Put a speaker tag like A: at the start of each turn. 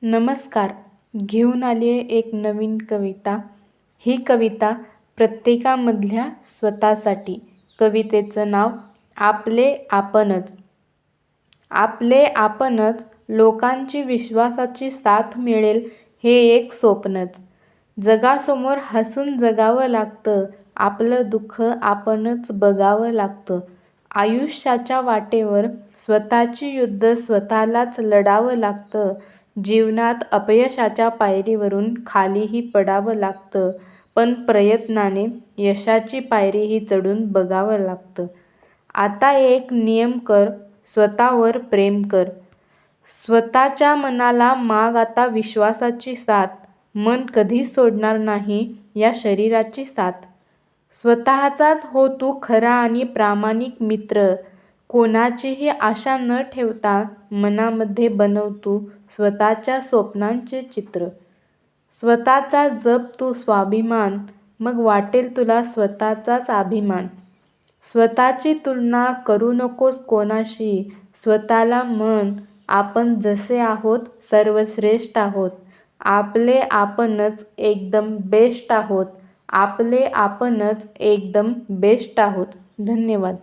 A: नमस्कार. घेऊन आली आहे एक नवीन कविता. ही कविता प्रत्येकामधल्या स्वतःसाठी. कवितेचं नाव आपले आपणच. आपले आपणच लोकांची विश्वासाची साथ मिळेल हे एक स्वप्नच. जगासमोर हसून जगावं लागतं, आपलं दुःख आपणच बघावं लागतं. आयुष्याच्या वाटेवर स्वतःची युद्ध स्वतःलाच लढावं लागतं. जीवनात अपयशाच्या पायरीवरून खालीही पडावं लागतं, पण प्रयत्नाने यशाची पायरीही चढून बघावं लागतं. आता एक नियम कर, स्वतःवर प्रेम कर. स्वतःच्या मनाला माग आता विश्वासाची साथ. मन कधीच सोडणार नाही या शरीराची साथ. स्वतःचाच हो तू खरा आणि प्रामाणिक मित्र. कोणाचीही आशा न ठेवता मनामध्ये बनव तू स्वतःच्या स्वप्नांचे चित्र. स्वतःचा जप तू स्वाभिमान, मग वाटेल तुला स्वतःचाच अभिमान. स्वतःची तुलना करू नकोस कोणाशी. स्वतःला म्हण, आपण जसे आहोत सर्वश्रेष्ठ आहोत. आपले आपणच एकदम बेस्ट आहोत. आपले आपणच एकदम बेस्ट आहोत. धन्यवाद.